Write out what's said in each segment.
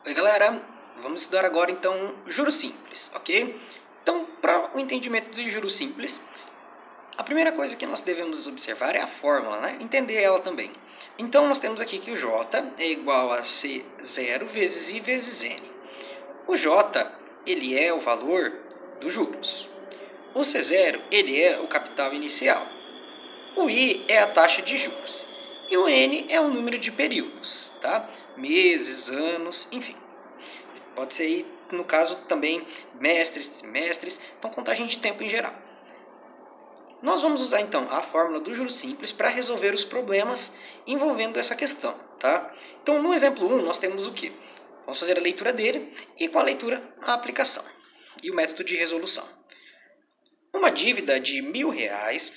Oi galera, vamos estudar agora então juros simples, ok? Então, para o entendimento de juros simples, a primeira coisa que nós devemos observar é a fórmula, né? Entender ela também. Então nós temos aqui que o J é igual a C0 vezes I vezes N. O J, ele é o valor dos juros. O C0, ele é o capital inicial. O I é a taxa de juros. E o N é o número de períodos, tá? Meses, anos, enfim. Pode ser aí, no caso também, mestres, trimestres, então contagem de tempo em geral. Nós vamos usar então a fórmula do juros simples para resolver os problemas envolvendo essa questão, tá? Então no exemplo 1 nós temos o quê? Vamos fazer a leitura dele e com a leitura a aplicação e o método de resolução. Uma dívida de R$1.000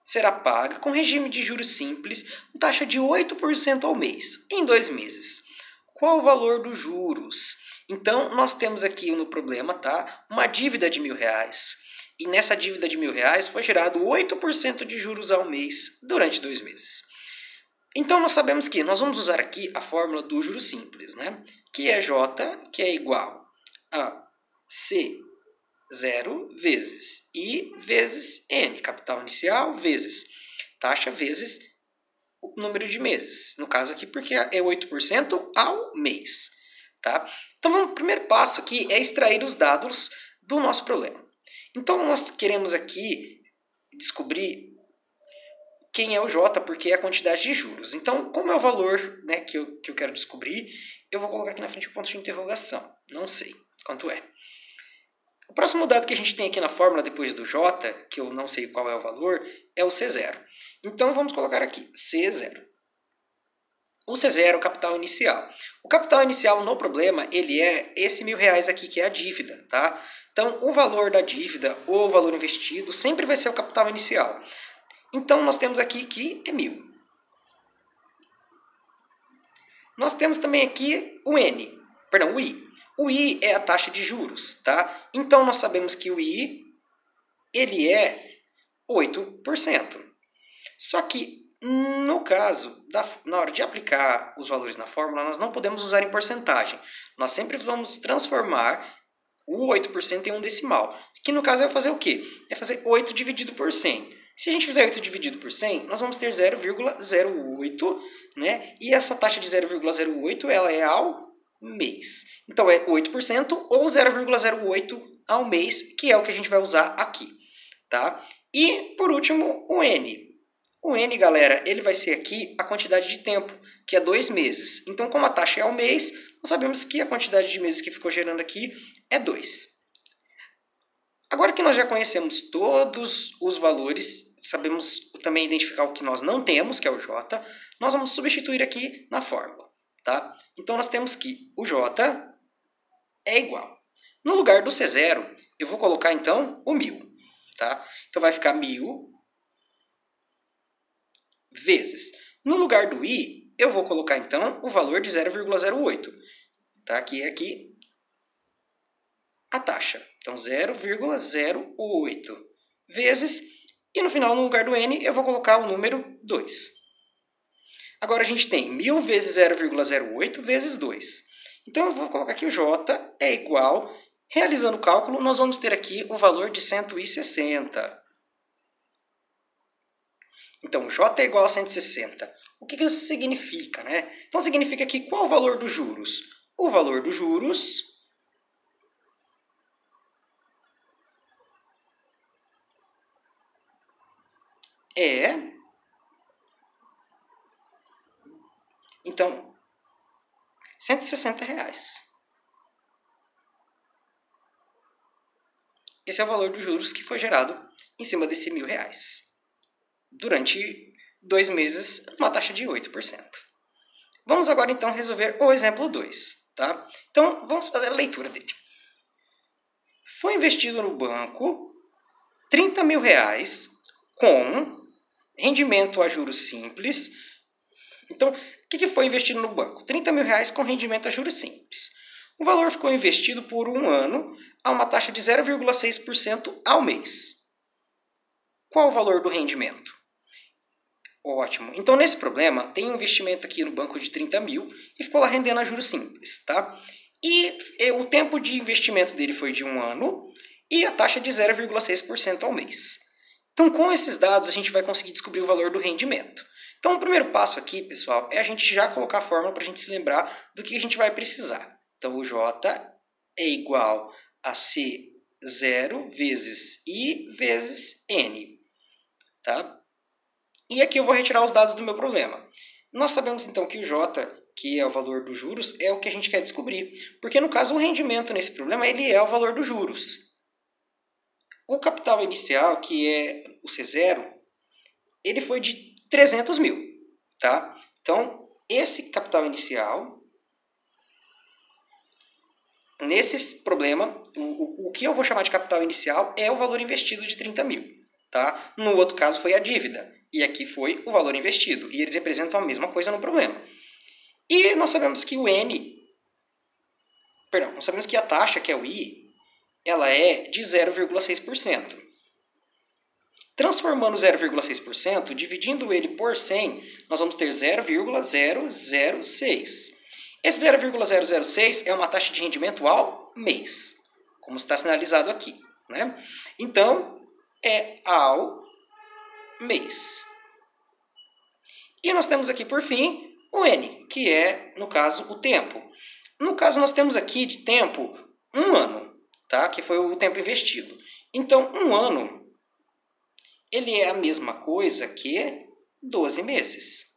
será paga com regime de juros simples com taxa de 8% ao mês, em 2 meses. Qual o valor dos juros? Então, nós temos aqui no problema, tá, uma dívida de R$1.000. E nessa dívida de R$1.000 foi gerado 8% de juros ao mês durante 2 meses. Então, nós sabemos que nós vamos usar aqui a fórmula do juros simples, né? Que é J, que é igual a C0 vezes I vezes N, capital inicial, vezes taxa, vezes o número de meses. No caso aqui, porque é 8% ao mês. Tá? Então, o primeiro passo aqui é extrair os dados do nosso problema. Então, nós queremos aqui descobrir quem é o J, porque é a quantidade de juros. Então, como é o valor, né, que eu quero descobrir, eu vou colocar aqui na frente o ponto de interrogação. Não sei quanto é. O próximo dado que a gente tem aqui na fórmula depois do J, que eu não sei qual é o valor, é o C0. Então, vamos colocar aqui C0. O C0 é o capital inicial. O capital inicial no problema, ele é esse R$1.000 aqui, que é a dívida, tá? Então, o valor da dívida ou o valor investido sempre vai ser o capital inicial. Então, nós temos aqui que é 1.000. Nós temos também aqui o N, perdão, o I. O I é a taxa de juros, tá? Então, nós sabemos que o I, ele é 8%. Só que, no caso, na hora de aplicar os valores na fórmula, nós não podemos usar em porcentagem. Nós sempre vamos transformar o 8% em um decimal. Que no caso é fazer o quê? É fazer 8 dividido por 100. Se a gente fizer 8 dividido por 100, nós vamos ter 0,08, né? E essa taxa de 0,08 ela é ao mês. Então é 8% ou 0,08 ao mês, que é o que a gente vai usar aqui, tá? E, por último, o N. O N, galera, ele vai ser aqui a quantidade de tempo, que é 2 meses. Então, como a taxa é ao mês, nós sabemos que a quantidade de meses que ficou gerando aqui é 2. Agora que nós já conhecemos todos os valores, sabemos também identificar o que nós não temos, que é o J, nós vamos substituir aqui na fórmula, tá? Então, nós temos que o J é igual. No lugar do C0, eu vou colocar, então, o 1.000, tá? Então, vai ficar 1.000 vezes. No lugar do I, eu vou colocar, então, o valor de 0,08, tá? Que é aqui a taxa. Então, 0,08 vezes, e no final, no lugar do N, eu vou colocar o número 2. Agora, a gente tem 1.000 vezes 0,08 vezes 2. Então, eu vou colocar aqui o J é igual, realizando o cálculo, nós vamos ter aqui o valor de 160. Então, J é igual a 160. O que isso significa, né? Então, significa que qual o valor dos juros? O valor dos juros é... Então, R$160. Esse é o valor dos juros que foi gerado em cima desse R$1.000. Durante 2 meses, uma taxa de 8%. Vamos agora, então, resolver o exemplo 2. Tá? Então, vamos fazer a leitura dele. Foi investido no banco R$30.000 com rendimento a juros simples. Então, o que foi investido no banco? R$30.000 com rendimento a juros simples. O valor ficou investido por 1 ano a uma taxa de 0,6% ao mês. Qual o valor do rendimento? Ótimo. Então, nesse problema, tem um investimento aqui no banco de 30 mil e ficou lá rendendo a juros simples, tá? E o tempo de investimento dele foi de 1 ano e a taxa de 0,6% ao mês. Então, com esses dados, a gente vai conseguir descobrir o valor do rendimento. Então, o primeiro passo aqui, pessoal, é a gente já colocar a fórmula para a gente se lembrar do que a gente vai precisar. Então, o J é igual a C0 vezes I vezes N. Tá? E aqui eu vou retirar os dados do meu problema. Nós sabemos, então, que o J, que é o valor dos juros, é o que a gente quer descobrir. Porque, no caso, o rendimento nesse problema ele é o valor dos juros. O capital inicial, que é o C0, ele foi de 300 mil. Tá? Então, esse capital inicial, nesse problema, o que eu vou chamar de capital inicial é o valor investido de 30 mil. Tá? No outro caso foi a dívida. E aqui foi o valor investido. E eles representam a mesma coisa no problema. E nós sabemos que o N... Perdão, nós sabemos que a taxa, que é o I, ela é de 0,6%. Transformando 0,6%, dividindo ele por 100, nós vamos ter 0,006. Esse 0,006 é uma taxa de rendimento ao mês, como está sinalizado aqui, né? Então, é ao mês. E nós temos aqui, por fim, o N, que é, no caso, o tempo. No caso, nós temos aqui de tempo 1 ano, tá? Que foi o tempo investido. Então, 1 ano, ele é a mesma coisa que 12 meses.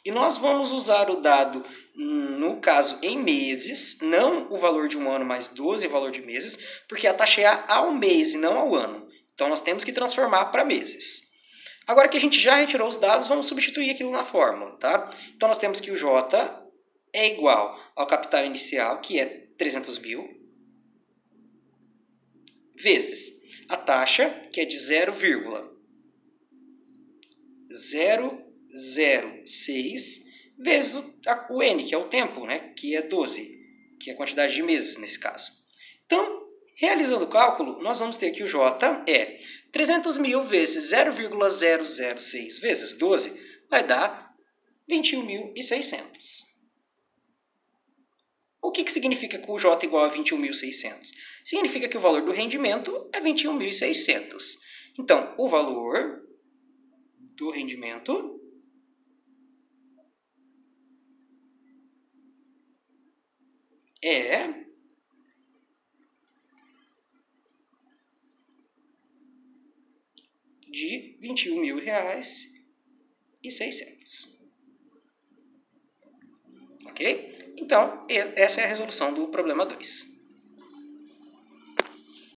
E nós vamos usar o dado, no caso, em meses, não o valor de 1 ano mais 12, o valor de meses, porque a taxa é ao mês e não ao ano. Então, nós temos que transformar para meses. Agora que a gente já retirou os dados, vamos substituir aquilo na fórmula, tá? Então, nós temos que o J é igual ao capital inicial, que é 300 mil, vezes a taxa, que é de 0,006, vezes o N, que é o tempo, né? Que é 12, que é a quantidade de meses nesse caso. Então, realizando o cálculo, nós vamos ter que o J é 300 mil vezes 0,006 vezes 12 vai dar 21.600. O que significa que o J é igual a 21.600? Significa que o valor do rendimento é 21.600. Então, o valor do rendimento é de R$ 21.600. Ok? Então, essa é a resolução do problema 2.